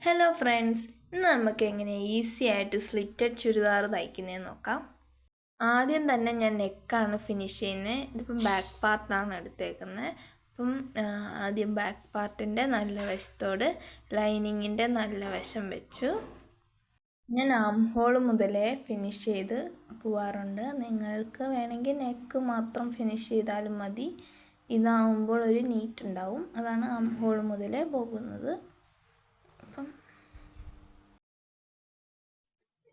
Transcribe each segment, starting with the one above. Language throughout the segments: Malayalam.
ഹലോ ഫ്രണ്ട്സ്, ഇന്ന് നമുക്ക് എങ്ങനെ ഈസി ആയിട്ട് സ്ലിറ്റഡ് ചുരിദാർ തയ്ക്കുന്നതെന്ന് നോക്കാം. ആദ്യം തന്നെ ഞാൻ നെക്കാണ് ഫിനിഷ് ചെയ്യുന്നത്. ഇതിപ്പം ബാക്ക് പാർട്ടാണ് എടുത്തേക്കുന്നത്. അപ്പം ആദ്യം ബാക്ക് പാർട്ടിൻ്റെ നല്ല വശത്തോട് ലൈനിങ്ങിൻ്റെ നല്ല വശം വെച്ചു. ഞാൻ ആം ഹോൾ മുതലേ ഫിനിഷ് ചെയ്ത് പോവാറുണ്ട്. നിങ്ങൾക്ക് വേണമെങ്കിൽ നെക്ക് മാത്രം ഫിനിഷ് ചെയ്താലും മതി. ഇതാവുമ്പോൾ ഒരു നീറ്റ് ഉണ്ടാവും. അതാണ് ആം ഹോൾ മുതലേ പോകുന്നത്. അപ്പം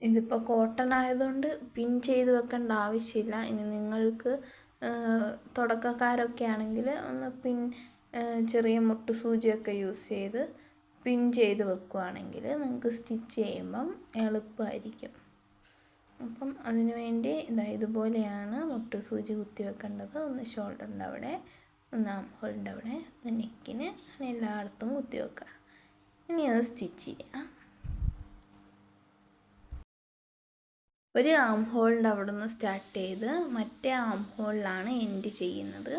ഇതിപ്പോൾ കോട്ടൺ ആയതുകൊണ്ട് പിൻ ചെയ്ത് വെക്കേണ്ട ആവശ്യമില്ല. ഇനി നിങ്ങൾക്ക് തുടക്കക്കാരൊക്കെ ആണെങ്കിൽ ഒന്ന് ചെറിയ മുട്ട് സൂചിയൊക്കെ യൂസ് ചെയ്ത് പിൻ ചെയ്ത് വെക്കുകയാണെങ്കിൽ നിങ്ങൾക്ക് സ്റ്റിച്ച് ചെയ്യുമ്പം എളുപ്പമായിരിക്കും. അപ്പം അതിനു വേണ്ടി ഇതുപോലെയാണ് മുട്ട് സൂചി കുത്തി വെക്കേണ്ടത്. ഒന്ന് ഷോൾഡറിൻ്റെ അവിടെ, ഒന്ന് ആം ഹോളിൻ്റെ അവിടെ, ഒന്ന് നെക്കിന്, അങ്ങനെ എല്ലായിടത്തും കുത്തി വെക്കുക. ഇനി അത് സ്റ്റിച്ച് ചെയ്യാം. ഒരു ആം ഹോളിൻ്റെ അവിടെ നിന്ന് സ്റ്റാർട്ട് ചെയ്ത് മറ്റേ ആം ഹോളിലാണ് എൻഡ് ചെയ്യുന്നത്.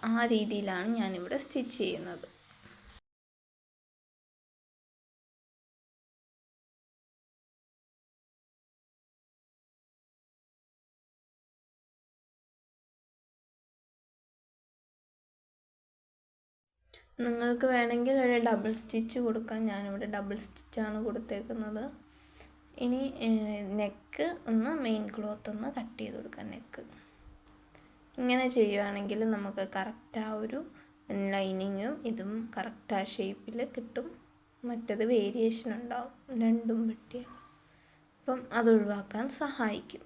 ആ രീതിയിലാണ് ഞാനിവിടെ സ്റ്റിച്ച് ചെയ്യുന്നത്. നിങ്ങൾക്ക് വേണമെങ്കിൽ ഒരു ഡബിൾ സ്റ്റിച്ച് കൊടുക്കാം. ഞാനിവിടെ ഡബിൾ സ്റ്റിച്ചാണ് കൊടുത്തേക്കുന്നത്. ഇനി നെക്ക് ഒന്ന് മെയിൻ ക്ലോത്ത് ഒന്ന് കട്ട് ചെയ്ത് കൊടുക്കാം. നെക്ക് ഇങ്ങനെ ചെയ്യുകയാണെങ്കിൽ നമുക്ക് കറക്റ്റ് ആ ഒരു ലൈനിങ്ങും ഇതും കറക്റ്റ് ആ ഷേപ്പിൽ കിട്ടും. മറ്റത് വേരിയേഷൻ ഉണ്ടാവും രണ്ടും വെട്ടിയ. അപ്പം അത് ഒഴിവാക്കാൻ സഹായിക്കും.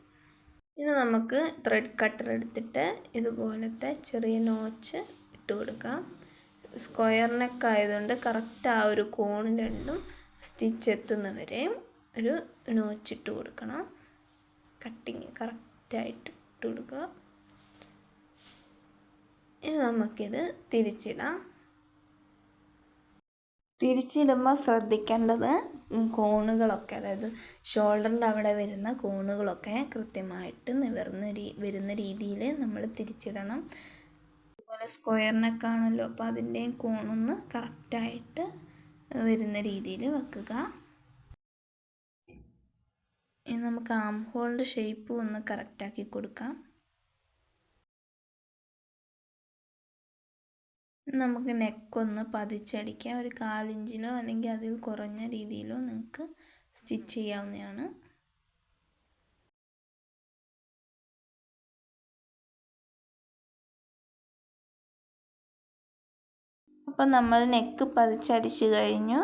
ഇനി നമുക്ക് ത്രെഡ് കട്ടർ എടുത്തിട്ട് ഇതുപോലത്തെ ചെറിയ നോച്ച് ഇട്ട് കൊടുക്കാം. സ്ക്വയർ നെക്ക് ആയതുകൊണ്ട് കറക്റ്റ് ആ ഒരു കോൺ രണ്ടും സ്റ്റിച്ച് എത്തുന്നവരെയും ഒരു നോച്ചിട്ട് കൊടുക്കണം. കട്ടിങ് കറക്റ്റായിട്ട് ഇട്ട് കൊടുക്കുക. ഇനി നമുക്കിത് തിരിച്ചിടാം. തിരിച്ചിടുമ്പോൾ ശ്രദ്ധിക്കേണ്ടത് കോണുകളൊക്കെ, അതായത് ഷോൾഡറിൻ്റെ അവിടെ വരുന്ന കോണുകളൊക്കെ കൃത്യമായിട്ട് വരുന്ന രീതിയിൽ നമ്മൾ തിരിച്ചിടണം. അതുപോലെ സ്ക്വയർ നെക്കാണല്ലോ, അപ്പോൾ അതിൻ്റെയും കോണൊന്ന് കറക്റ്റായിട്ട് വരുന്ന രീതിയിൽ വെക്കുക. ഇനി നമുക്ക് ആം ഹോളിൻ്റെ ഷേപ്പ് ഒന്ന് കറക്റ്റാക്കി കൊടുക്കാം. നമുക്ക് നെക്കൊന്ന് പതിച്ചടിക്കാം. ഒരു 1/4 ഇഞ്ചിലോ അല്ലെങ്കിൽ അതിൽ കുറഞ്ഞ രീതിയിലോ നിങ്ങൾക്ക് സ്റ്റിച്ച് ചെയ്യാവുന്നതാണ്. അപ്പം നമ്മൾ നെക്ക് പതിച്ചടിച്ച് കഴിഞ്ഞു.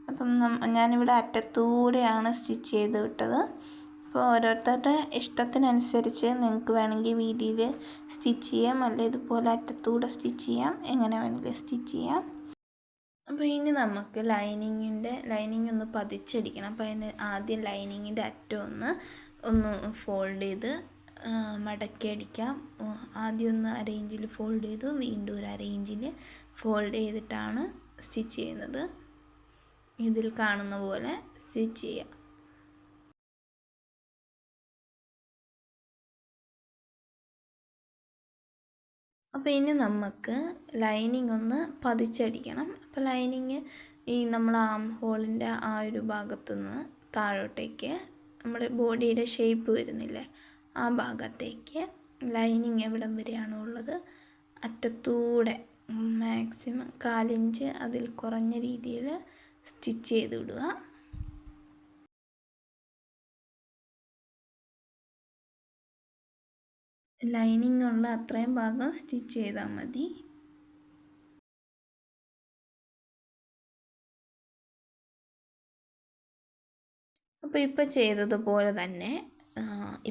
അപ്പം ഞാനിവിടെ അറ്റത്തൂടെയാണ് സ്റ്റിച്ച് ചെയ്ത് വിട്ടത്. അപ്പോൾ ഓരോരുത്തരുടെ ഇഷ്ടത്തിനനുസരിച്ച് നിങ്ങൾക്ക് വേണമെങ്കിൽ വീതിയിൽ സ്റ്റിച്ച് ചെയ്യാം, അല്ല ഇതുപോലെ അറ്റത്തൂടെ സ്റ്റിച്ച് ചെയ്യാം, എങ്ങനെ വേണമെങ്കിലും സ്റ്റിച്ച് ചെയ്യാം. അപ്പോൾ ഇനി നമുക്ക് ലൈനിങ് ഒന്ന് പതിച്ചടിക്കണം. അപ്പോൾ അതിന് ആദ്യം ലൈനിങ്ങിൻ്റെ അറ്റം ഒന്ന് ഫോൾഡ് ചെയ്ത് മടക്കി അടിക്കാം. ആദ്യം ഒന്ന് അരയിഞ്ചിൽ ഫോൾഡ് ചെയ്തു, വീണ്ടും ഒരു അരയിഞ്ചിൽ ഫോൾഡ് ചെയ്തിട്ടാണ് സ്റ്റിച്ച് ചെയ്യുന്നത്. ഇതിൽ കാണുന്ന പോലെ സ്റ്റിച്ച് ചെയ്യാം. അപ്പോൾ ഇനി നമുക്ക് ലൈനിങ് ഒന്ന് പതിച്ചടിക്കണം. അപ്പോൾ ലൈനിങ് നമ്മൾ ആം ഹോളിൻ്റെ ആ ഒരു ഭാഗത്തു നിന്ന് താഴോട്ടേക്ക് നമ്മുടെ ബോഡിയുടെ ഷേപ്പ് വരുന്നില്ലേ, ആ ഭാഗത്തേക്ക് ലൈനിങ് എവിടം വരെയാണോ ഉള്ളത് അറ്റത്തൂടെ മാക്സിമം 1/4 ഇഞ്ച് അതിൽ കുറഞ്ഞ രീതിയിൽ സ്റ്റിച്ച് ചെയ്ത് വിടുക. ലൈനിങ് ഉള്ള അത്രയും ഭാഗം സ്റ്റിച്ച് ചെയ്താൽ മതി. അപ്പോൾ ഇപ്പോൾ ചെയ്തതുപോലെ തന്നെ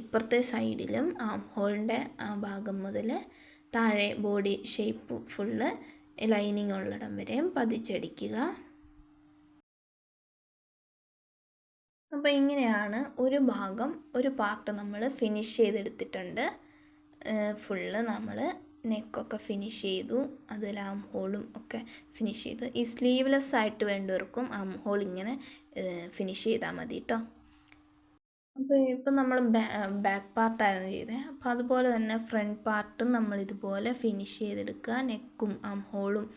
ഇപ്പുറത്തെ സൈഡിലും ആം ഹോളിൻ്റെ ആ ഭാഗം മുതൽ താഴെ ബോഡി ഷേപ്പ് ഫുള്ള് ലൈനിങ് ഉള്ളിടം വരെയും പതിച്ചടിക്കുക. അപ്പോൾ ഇങ്ങനെയാണ് ഒരു പാർട്ട് നമ്മൾ ഫിനിഷ് ചെയ്തെടുത്തിട്ടുണ്ട്. ഫുള്ള് നമ്മൾ നെക്കൊക്കെ ഫിനിഷ് ചെയ്തു, അതുപോലെ ആം ഹോളും ഒക്കെ ഫിനിഷ് ചെയ്തു. ഈ സ്ലീവ്ലെസ് ആയിട്ട് വേണ്ടവർക്കും ആം ഹോൾ ഇങ്ങനെ ഫിനിഷ് ചെയ്താൽ മതി കേട്ടോ. അപ്പോൾ ഇപ്പം നമ്മൾ ബാക്ക് പാർട്ടായിരുന്നു ചെയ്തത്. അപ്പോൾ അതുപോലെ തന്നെ ഫ്രണ്ട് പാർട്ടും നമ്മൾ ഇതുപോലെ ഫിനിഷ് ചെയ്തെടുക്കുക. നെക്കും ആം ഹോളും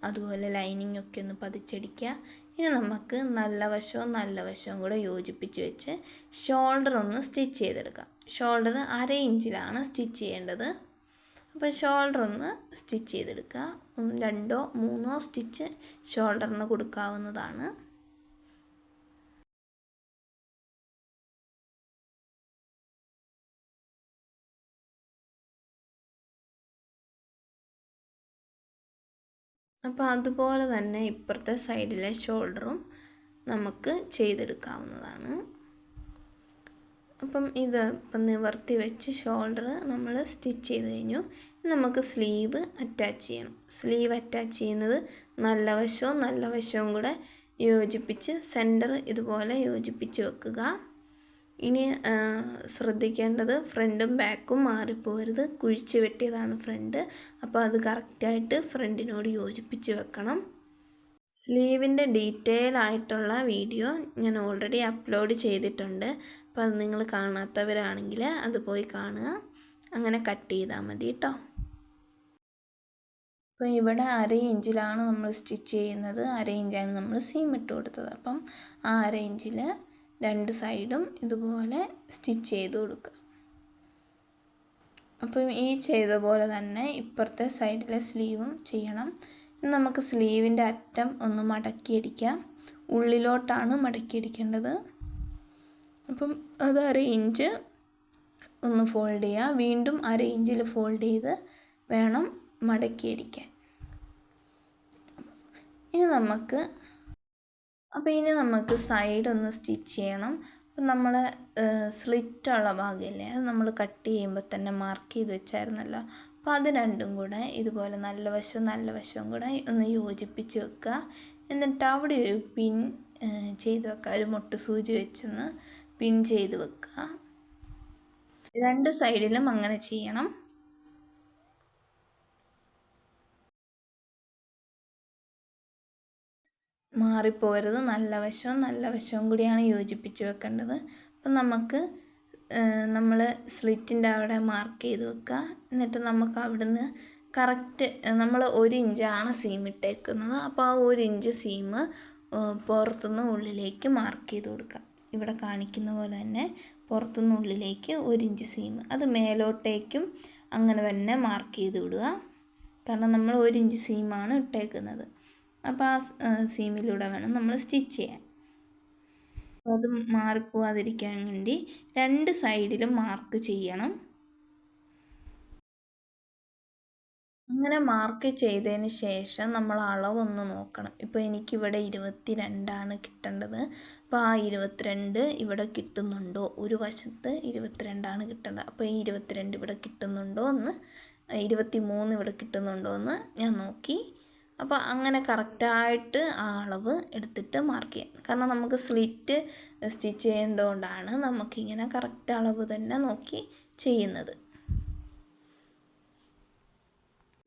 അതുപോലെ ലൈനിങ്ങൊക്കെ ഒന്ന് പതിച്ചടിക്കുക. ഇനി നമുക്ക് നല്ല വശവും കൂടെ യോജിപ്പിച്ച് വെച്ച് ഷോൾഡർ ഒന്ന് സ്റ്റിച്ച് ചെയ്തെടുക്കാം. ഷോൾഡർ 1/2 ഇഞ്ചിലാണ് സ്റ്റിച്ച് ചെയ്യേണ്ടത്. അപ്പോൾ ഷോൾഡർ ഒന്ന് സ്റ്റിച്ച് ചെയ്തെടുക്കുക. 2 3 സ്റ്റിച്ച് ഷോൾഡറിന് കൊടുക്കാവുന്നതാണ്. അപ്പോൾ അതുപോലെ തന്നെ ഇപ്പുറത്തെ സൈഡിലെ ഷോൾഡറും നമുക്ക് ചെയ്തെടുക്കാവുന്നതാണ്. അപ്പം ഇപ്പം നിവർത്തി വെച്ച് ഷോൾഡർ നമ്മൾ സ്റ്റിച്ച് ചെയ്ത് കഴിഞ്ഞു. നമുക്ക് സ്ലീവ് അറ്റാച്ച് ചെയ്യണം. സ്ലീവ് അറ്റാച്ച് ചെയ്യുന്നത് നല്ല വശവും കൂടെ യോജിപ്പിച്ച് സെൻറ്റർ ഇതുപോലെ യോജിപ്പിച്ച് വെക്കുക. ഇനി ശ്രദ്ധിക്കേണ്ടത് ഫ്രണ്ടും ബാക്കും മാറിപ്പോരുത്. കുഴിച്ച് വെട്ടിയതാണ് ഫ്രണ്ട്. അപ്പോൾ അത് കറക്റ്റായിട്ട് ഫ്രണ്ടിനോട് യോജിപ്പിച്ച് വെക്കണം. സ്ലീവിൻ്റെ ഡീറ്റെയിൽ ആയിട്ടുള്ള വീഡിയോ ഞാൻ ഓൾറെഡി അപ്ലോഡ് ചെയ്തിട്ടുണ്ട്. അപ്പോൾ അത് നിങ്ങൾ കാണാത്തവരാണെങ്കിൽ അത് പോയി കാണുക. അങ്ങനെ കട്ട് ചെയ്താൽ മതി കേട്ടോ. അപ്പോൾ ഇവിടെ 1/2 ഇഞ്ചിലാണ് നമ്മൾ സ്റ്റിച്ച് ചെയ്യുന്നത്. 1/2 ഇഞ്ചാണ് നമ്മൾ സീം ഇട്ട് കൊടുത്തത്. അപ്പം ആ 1/2 ഇഞ്ചിൽ 2 സൈഡും ഇതുപോലെ സ്റ്റിച്ച് ചെയ്ത് കൊടുക്കുക. അപ്പം ഈ ചെയ്ത പോലെ തന്നെ ഇപ്പുറത്തെ സൈഡിലെ സ്ലീവും ചെയ്യണം. നമുക്ക് സ്ലീവിൻ്റെ അറ്റം ഒന്ന് മടക്കിയടിക്കാം. ഉള്ളിലോട്ടാണ് മടക്കിയടിക്കേണ്ടത്. അപ്പം അത് 1/2 ഇഞ്ച് ഒന്ന് ഫോൾഡ് ചെയ്യുക. വീണ്ടും 1/2 ഇഞ്ചിൽ ഫോൾഡ് ചെയ്ത് വേണം മടക്കിയടിക്കാൻ. ഇനി നമുക്ക് സൈഡ് ഒന്ന് സ്റ്റിച്ച് ചെയ്യണം. അപ്പം നമ്മൾ സ്ലിറ്റുള്ള ഭാഗമില്ലേ, അത് നമ്മൾ കട്ട് ചെയ്യുമ്പോൾ തന്നെ മാർക്ക് ചെയ്ത് വെച്ചായിരുന്നല്ലോ. അപ്പോൾ അത് രണ്ടും കൂടെ ഇതുപോലെ നല്ല വശവും കൂടെ ഒന്ന് യോജിപ്പിച്ച് വെക്കുക. എന്നിട്ട് അവിടെ ഒരു പിൻ ചെയ്ത് വെക്കുക. ഒരു മുട്ട് സൂചി വെച്ചൊന്ന് പിൻ ചെയ്ത് വെക്കുക. 2 സൈഡിലും അങ്ങനെ ചെയ്യണം. മാറിപ്പോരുത്. നല്ല വശവും കൂടിയാണ് യോജിപ്പിച്ച് വെക്കേണ്ടത്. അപ്പം നമ്മൾ സ്ലിറ്റിൻ്റെ അവിടെ മാർക്ക് ചെയ്ത് വെക്കുക. എന്നിട്ട് നമുക്ക് അവിടുന്ന് കറക്റ്റ് നമ്മൾ 1 ഇഞ്ചാണ് സീം ഇട്ടേക്കുന്നത്. അപ്പോൾ ആ 1 ഇഞ്ച് സീം പുറത്തുനിന്ന് ഉള്ളിലേക്ക് മാർക്ക് ചെയ്ത് കൊടുക്കുക. ഇവിടെ കാണിക്കുന്ന പോലെ തന്നെ പുറത്തുനിന്ന് ഉള്ളിലേക്ക് 1 ഇഞ്ച് സീം, അത് മേലോട്ടേക്കും അങ്ങനെ തന്നെ മാർക്ക് ചെയ്ത് വിടുക. കാരണം നമ്മൾ 1 ഇഞ്ച് സീമാണ് ഇട്ടേക്കുന്നത്. അപ്പോൾ ആ സീമിലൂടെ വേണം നമ്മൾ സ്റ്റിച്ച് ചെയ്യാൻ. അത് മാറിപ്പോവാതിരിക്കാൻ വേണ്ടി 2 സൈഡിലും മാർക്ക് ചെയ്യണം. അങ്ങനെ മാർക്ക് ചെയ്തതിന് ശേഷം നമ്മൾ അളവൊന്ന് നോക്കണം. ഇപ്പോൾ എനിക്കിവിടെ 22ആണ് കിട്ടേണ്ടത്. അപ്പോൾ ആ 22 ഇവിടെ കിട്ടുന്നുണ്ടോ? ഒരു വശത്ത് 22ആണ് കിട്ടേണ്ടത്. അപ്പോൾ ഈ 22 ഇവിടെ കിട്ടുന്നുണ്ടോ എന്ന്, 23 ഇവിടെ കിട്ടുന്നുണ്ടോ എന്ന് ഞാൻ നോക്കി. അപ്പോൾ അങ്ങനെ കറക്റ്റായിട്ട് ആ അളവ് എടുത്തിട്ട് മാർക്ക് ചെയ്യാം. കാരണം നമുക്ക് സ്ലിറ്റ് സ്റ്റിച്ച് ചെയ്യുന്നതുകൊണ്ടാണ് നമുക്കിങ്ങനെ കറക്റ്റ് അളവ് തന്നെ നോക്കി ചെയ്യുന്നത്.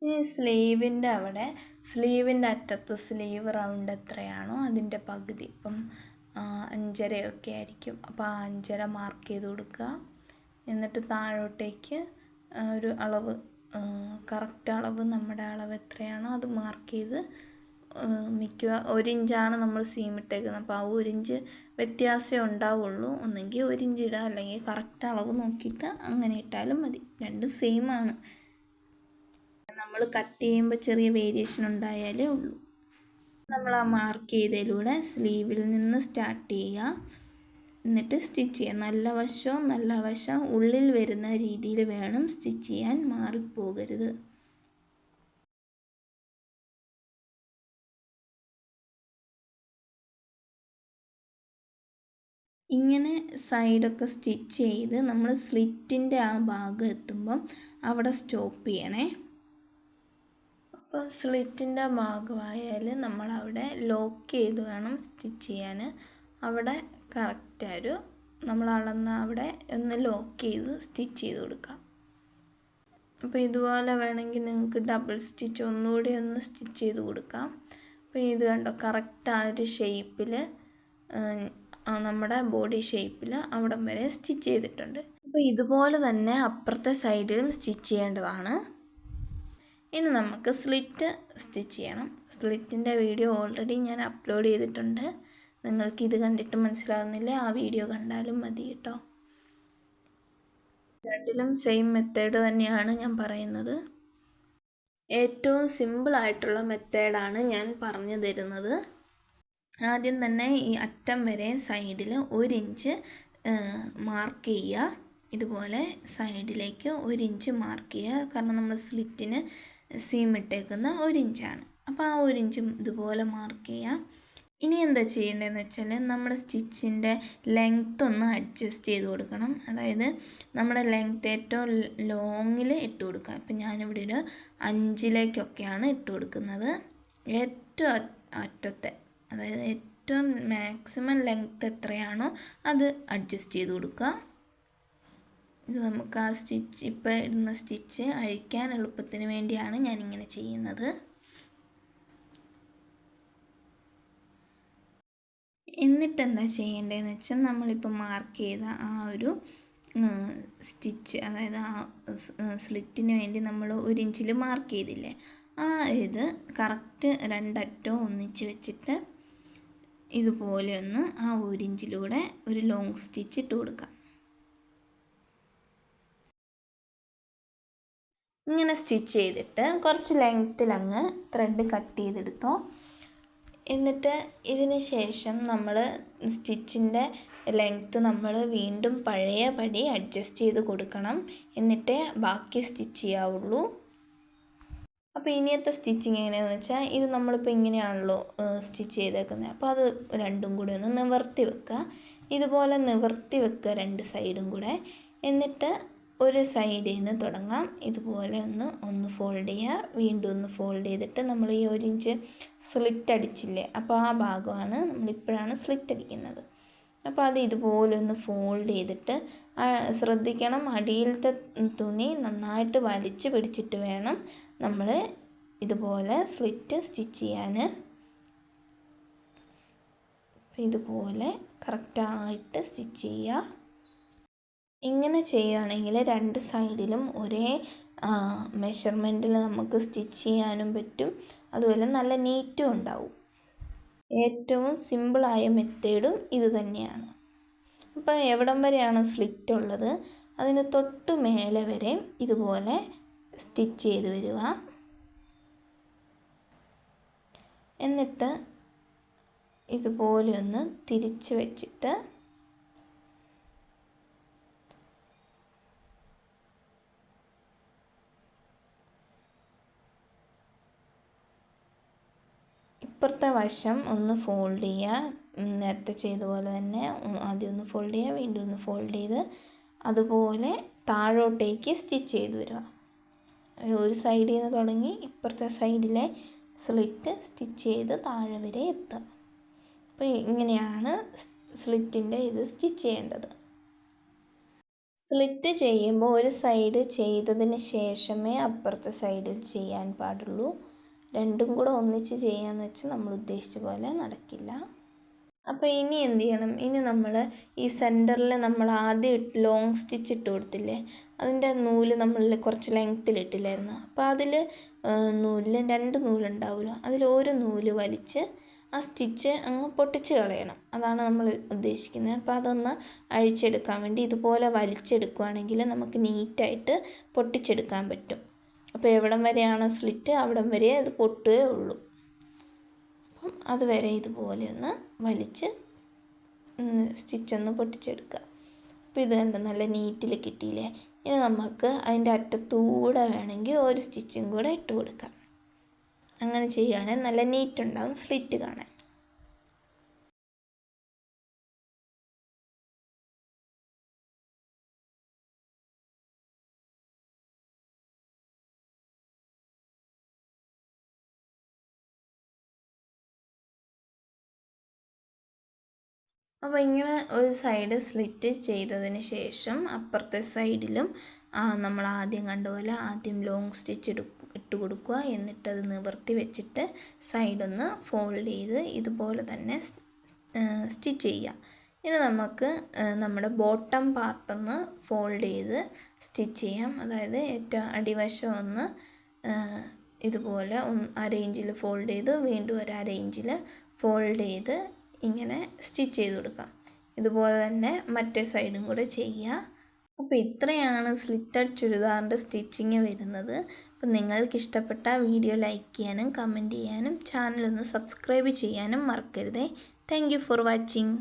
ഈ സ്ലീവിൻ്റെ അവിടെ, സ്ലീവിൻ്റെ അറ്റത്ത് സ്ലീവ് റൗണ്ട് എത്രയാണോ അതിൻ്റെ പകുതി, ഇപ്പം 5.5 ആയിരിക്കും. അപ്പോൾ ആ 5.5 മാർക്ക് ചെയ്ത് കൊടുക്കുക. എന്നിട്ട് താഴോട്ടേക്ക് ഒരു അളവ്, കറക്റ്റ് അളവ്, നമ്മുടെ അളവ് എത്രയാണോ അത് മാർക്ക് ചെയ്ത് മിക്കുക. 1 ഇഞ്ചാണ് നമ്മൾ സീം ഇട്ടേക്കുന്നത്. അപ്പോൾ ആ 1 ഇഞ്ച് വ്യത്യാസമേ ഉണ്ടാവുള്ളൂ. ഒന്നെങ്കിൽ 1 ഇഞ്ച് ഇടുക, അല്ലെങ്കിൽ കറക്റ്റ് അളവ് നോക്കിയിട്ട് അങ്ങനെ ഇട്ടാലും മതി. രണ്ടും സെയിമാണ്. നമ്മൾ കട്ട് ചെയ്യുമ്പോൾ ചെറിയ വേരിയേഷൻ ഉണ്ടായാലേ ഉള്ളൂ. നമ്മൾ ആ മാർക്ക് ചെയ്തതിലൂടെ സ്ലീവിൽ നിന്ന് സ്റ്റാർട്ട് ചെയ്യുക. എന്നിട്ട് സ്റ്റിച്ച് ചെയ്യുക. നല്ല വശം ഉള്ളിൽ വരുന്ന രീതിയിൽ വേണം സ്റ്റിച്ച് ചെയ്യാൻ, മാറിപ്പോകരുത്. ഇങ്ങനെ സൈഡൊക്കെ സ്റ്റിച്ച് ചെയ്ത് നമ്മൾ സ്ലിറ്റിൻ്റെ ആ ഭാഗം എത്തുമ്പം അവിടെ സ്റ്റോപ്പ് ചെയ്യണേ. അപ്പോൾ സ്ലിറ്റിൻ്റെ ഭാഗമായാൽ നമ്മളവിടെ ലോക്ക് ചെയ്ത് വേണം സ്റ്റിച്ച് ചെയ്യാൻ. അവിടെ കറക്റ്റ് നമ്മൾ അളന്ന അവിടെ ഒന്ന് ലോക്ക് ചെയ്ത് സ്റ്റിച്ച് ചെയ്ത് കൊടുക്കാം. അപ്പോൾ ഇതുപോലെ വേണമെങ്കിൽ നിങ്ങൾക്ക് ഡബിൾ സ്റ്റിച്ച് ഒന്നുകൂടി ഒന്ന് സ്റ്റിച്ച് ചെയ്ത് കൊടുക്കാം. അപ്പോൾ ഇത് കണ്ടോ, കറക്റ്റ് ആ ഒരു ഷേപ്പിൽ, നമ്മുടെ ബോഡി ഷേപ്പിൽ അവിടം വരെ സ്റ്റിച്ച് ചെയ്തിട്ടുണ്ട്. അപ്പോൾ ഇതുപോലെ തന്നെ അപ്പുറത്തെ സൈഡിലും സ്റ്റിച്ച് ചെയ്യേണ്ടതാണ്. ഇനി നമുക്ക് സ്ലിറ്റ് സ്റ്റിച്ച് ചെയ്യണം. സ്ലിറ്റിൻ്റെ വീഡിയോ ഓൾറെഡി ഞാൻ അപ്ലോഡ് ചെയ്തിട്ടുണ്ട്. നിങ്ങൾക്ക് ഇത് കണ്ടിട്ട് മനസ്സിലാവുന്നില്ല, ആ വീഡിയോ കണ്ടാലും മതി കേട്ടോ. രണ്ടിലും സെയിം മെത്തേഡ് തന്നെയാണ് ഞാൻ പറയുന്നത്. ഏറ്റവും സിമ്പിളായിട്ടുള്ള മെത്തേഡാണ് ഞാൻ പറഞ്ഞു തരുന്നത്. ആദ്യം തന്നെ ഈ അറ്റം വരെ സൈഡിൽ 1 ഇഞ്ച് മാർക്ക് ചെയ്യുക. ഇതുപോലെ സൈഡിലേക്ക് 1 ഇഞ്ച് മാർക്ക് ചെയ്യുക. കാരണം നമ്മൾ സ്ലിറ്റിന് സീം ഇട്ടേക്കുന്ന 1 ഇഞ്ചാണ്. അപ്പോൾ ആ 1 ഇഞ്ച് ഇതുപോലെ മാർക്ക് ചെയ്യാം. ഇനി എന്താ ചെയ്യേണ്ടതെന്ന് വെച്ചാൽ നമ്മുടെ സ്റ്റിച്ചിൻ്റെ ലെങ്ത്ത് ഒന്ന് അഡ്ജസ്റ്റ് ചെയ്ത് കൊടുക്കണം. അതായത് നമ്മുടെ ലെങ്ത്ത് ഏറ്റവും ലോങ്ങിൽ ഇട്ട് കൊടുക്കുക. ഇപ്പം ഞാനിവിടെ ഒരു 5-ലേക്കൊക്കെയാണ് ഇട്ട് കൊടുക്കുന്നത്. ഏറ്റവും അറ്റത്തെ, അതായത് ഏറ്റവും മാക്സിമം ലെങ്ത്ത് എത്രയാണോ അത് അഡ്ജസ്റ്റ് ചെയ്ത് കൊടുക്കുക. ഇത് നമുക്ക് ആ സ്റ്റിച്ച്, ഇപ്പോൾ ഇടുന്ന സ്റ്റിച്ച് അഴിക്കാൻ എളുപ്പത്തിന് വേണ്ടിയാണ് ഞാനിങ്ങനെ ചെയ്യുന്നത്. എന്നിട്ട് എന്താ ചെയ്യേണ്ടതെന്ന് വെച്ചാൽ നമ്മളിപ്പോൾ മാർക്ക് ചെയ്ത ആ ഒരു സ്റ്റിച്ച്, അതായത് ആ സ്ലിറ്റിന് വേണ്ടി നമ്മൾ 1 ഇഞ്ചിൽ മാർക്ക് ചെയ്തില്ലേ, ആ ഇത് കറക്റ്റ് 2 അറ്റവും ഒന്നിച്ച് വെച്ചിട്ട് ഇതുപോലെ ഒന്ന് ആ 1 ഇഞ്ചിലൂടെ ഒരു ലോങ് സ്റ്റിച്ച് ഇട്ട് കൊടുക്കാം. ഇങ്ങനെ സ്റ്റിച്ച് ചെയ്തിട്ട് കുറച്ച് ലെങ്ത്തിൽ ത്രെഡ് കട്ട് ചെയ്തെടുത്തോ. എന്നിട്ട് ഇതിന് ശേഷം നമ്മൾ സ്റ്റിച്ചിൻ്റെ ലെങ്ത്ത് നമ്മൾ വീണ്ടും പഴയപടി അഡ്ജസ്റ്റ് ചെയ്ത് കൊടുക്കണം. എന്നിട്ടേ ബാക്കി സ്റ്റിച്ച് ചെയ്യാവുള്ളൂ. അപ്പോൾ ഇനിയത്തെ സ്റ്റിച്ചിങ് എങ്ങനെയാണെന്ന് വെച്ചാൽ, ഇത് നമ്മളിപ്പോൾ ഇങ്ങനെയാണല്ലോ സ്റ്റിച്ച് ചെയ്തേക്കുന്നത്. അപ്പോൾ അത് രണ്ടും കൂടി ഒന്ന് നിവർത്തി വെക്കുക. ഇതുപോലെ നിവർത്തി വെക്കുക 2 സൈഡും കൂടെ. എന്നിട്ട് ഒരു സൈഡിൽ നിന്ന് തുടങ്ങാം. ഇതുപോലെ ഒന്ന് ഫോൾഡ് ചെയ്യുക. വീണ്ടും ഒന്ന് ഫോൾഡ് ചെയ്തിട്ട് നമ്മൾ ഈ 1 ഇഞ്ച് സ്ലിറ്റ് അടിച്ചില്ലേ, അപ്പോൾ ആ ഭാഗമാണ് നമ്മളിപ്പോഴാണ് സ്ലിറ്റ് അടിക്കുന്നത്. അപ്പോൾ അത് ഇതുപോലെ ഒന്ന് ഫോൾഡ് ചെയ്തിട്ട് ശ്രദ്ധിക്കണം, അടിയിലത്തെ തുണി നന്നായിട്ട് വലിച്ച് പിടിച്ചിട്ട് വേണം നമ്മൾ ഇതുപോലെ സ്ലിറ്റ് സ്റ്റിച്ച് ചെയ്യാൻ. ഇതുപോലെ കറക്റ്റായിട്ട് സ്റ്റിച്ച് ചെയ്യുക. ഇങ്ങനെ ചെയ്യുകയാണെങ്കിൽ 2 സൈഡിലും ഒരേ മെഷർമെൻറ്റിൽ നമുക്ക് സ്റ്റിച്ച് ചെയ്യാനും പറ്റും. അതുപോലെ നല്ല നീറ്റും ഉണ്ടാവും. ഏറ്റവും സിമ്പിളായ മെത്തേഡും ഇത് തന്നെയാണ്. അപ്പം എവിടം വരെയാണ് സ്ലിറ്റ് ഉള്ളത് അതിന് തൊട്ട് മേലെ വരെ ഇതുപോലെ സ്റ്റിച്ച് ചെയ്ത് വരിക. എന്നിട്ട് ഇതുപോലെ ഒന്ന് തിരിച്ച് വെച്ചിട്ട് ഇപ്പുറത്തെ വശം ഒന്ന് ഫോൾഡ് ചെയ്യുക. നേരത്തെ ചെയ്ത പോലെ തന്നെ ആദ്യം ഒന്ന് ഫോൾഡ് ചെയ്യുക, വീണ്ടും ഒന്ന് ഫോൾഡ് ചെയ്ത് അതുപോലെ താഴോട്ടേക്ക് സ്റ്റിച്ച് ചെയ്ത് വരിക. ഒരു സൈഡിൽ നിന്ന് തുടങ്ങി ഇപ്പുറത്തെ സൈഡിലെ സ്ലിറ്റ് സ്റ്റിച്ച് ചെയ്ത് താഴെ വരെ എത്തുക. അപ്പോൾ ഇങ്ങനെയാണ് സ്ലിറ്റിൻ്റെ ഇത് സ്റ്റിച്ച് ചെയ്യേണ്ടത്. സ്ലിറ്റ് ചെയ്യുമ്പോൾ ഒരു സൈഡ് ചെയ്തതിന് ശേഷമേ അപ്പുറത്തെ സൈഡിൽ ചെയ്യാൻ പാടുള്ളൂ. രണ്ടും കൂടെ ഒന്നിച്ച് ചെയ്യാന്ന് വെച്ചാൽ നമ്മൾ ഉദ്ദേശിച്ച പോലെ നടക്കില്ല. അപ്പോൾ ഇനി എന്ത് ചെയ്യണം, ഇനി നമ്മൾ ഈ സെൻറ്ററിൽ നമ്മൾ ആദ്യം ലോങ് സ്റ്റിച്ച് ഇട്ട് കൊടുത്തില്ലേ, അതിൻ്റെ നൂല് നമ്മൾ കുറച്ച് ലെങ്ത്തിലിട്ടില്ലായിരുന്നു. അപ്പോൾ അതിൽ നൂലിൽ 2 നൂലുണ്ടാവുമല്ലോ, അതിൽ ഒരു നൂല് വലിച്ച് ആ സ്റ്റിച്ച് അങ്ങ് പൊട്ടിച്ച് കളയണം. അതാണ് നമ്മൾ ഉദ്ദേശിക്കുന്നത്. അപ്പോൾ അതൊന്ന് അഴിച്ചെടുക്കാൻ വേണ്ടി ഇതുപോലെ വലിച്ചെടുക്കുകയാണെങ്കിൽ നമുക്ക് നീറ്റായിട്ട് പൊട്ടിച്ചെടുക്കാൻ പറ്റും. അപ്പോൾ എവിടം വരെയാണോ സ്ലിറ്റ് അവിടം വരെ അത് പൊട്ടുകയേ ഉള്ളൂ. അപ്പം അതുവരെ ഇതുപോലെ ഒന്ന് വലിച്ച് സ്റ്റിച്ചൊന്ന് പൊട്ടിച്ചെടുക്കുക. അപ്പോൾ ഇത് കണ്ട് നല്ല നീറ്റിൽ കിട്ടിയില്ലേ. ഇനി നമുക്ക് അതിൻ്റെ അറ്റത്തൂടെ വേണമെങ്കിൽ ഒരു സ്റ്റിച്ചും കൂടെ ഇട്ട് കൊടുക്കാം. അങ്ങനെ ചെയ്യുകയാണെങ്കിൽ നല്ല നീറ്റുണ്ടാവും സ്ലിറ്റ് കാണാൻ. അപ്പോൾ ഇങ്ങനെ ഒരു സൈഡ് സ്ലിറ്റ് ചെയ്തതിന് ശേഷം അപ്പുറത്തെ സൈഡിലും നമ്മൾ ആദ്യം കണ്ടുപോലെ ആദ്യം ലോങ് സ്റ്റിച്ച് ഇട്ട് കൊടുക്കുക. എന്നിട്ടത് നിവർത്തി വെച്ചിട്ട് സൈഡൊന്ന് ഫോൾഡ് ചെയ്ത് ഇതുപോലെ തന്നെ സ്റ്റിച്ച് ചെയ്യുക. ഇനി നമുക്ക് നമ്മുടെ ബോട്ടം പാർട്ടൊന്ന് ഫോൾഡ് ചെയ്ത് സ്റ്റിച്ച് ചെയ്യാം. അതായത് ഏറ്റവും അടിവശം ഒന്ന് ഇതുപോലെ അരയിഞ്ചിൽ ഫോൾഡ് ചെയ്ത് വീണ്ടും ഒരു അരയിഞ്ചിൽ ഫോൾഡ് ചെയ്ത് ഇങ്ങനെ സ്റ്റിച്ച് ചെയ്ത് കൊടുക്കാം. ഇതുപോലെ തന്നെ മറ്റേ സൈഡും കൂടെ ചെയ്യുക. അപ്പോൾ ഇത്രയാണ് സ്ലിറ്റഡ് ചുരിദാറിൻ്റെ സ്റ്റിച്ചിങ് വരുന്നത്. അപ്പോൾ നിങ്ങൾക്ക് ഇഷ്ടപ്പെട്ട വീഡിയോ ലൈക്ക് ചെയ്യാനും കമൻറ്റ് ചെയ്യാനും ചാനലൊന്ന് സബ്സ്ക്രൈബ് ചെയ്യാനും മറക്കരുതേ. Thank you for watching.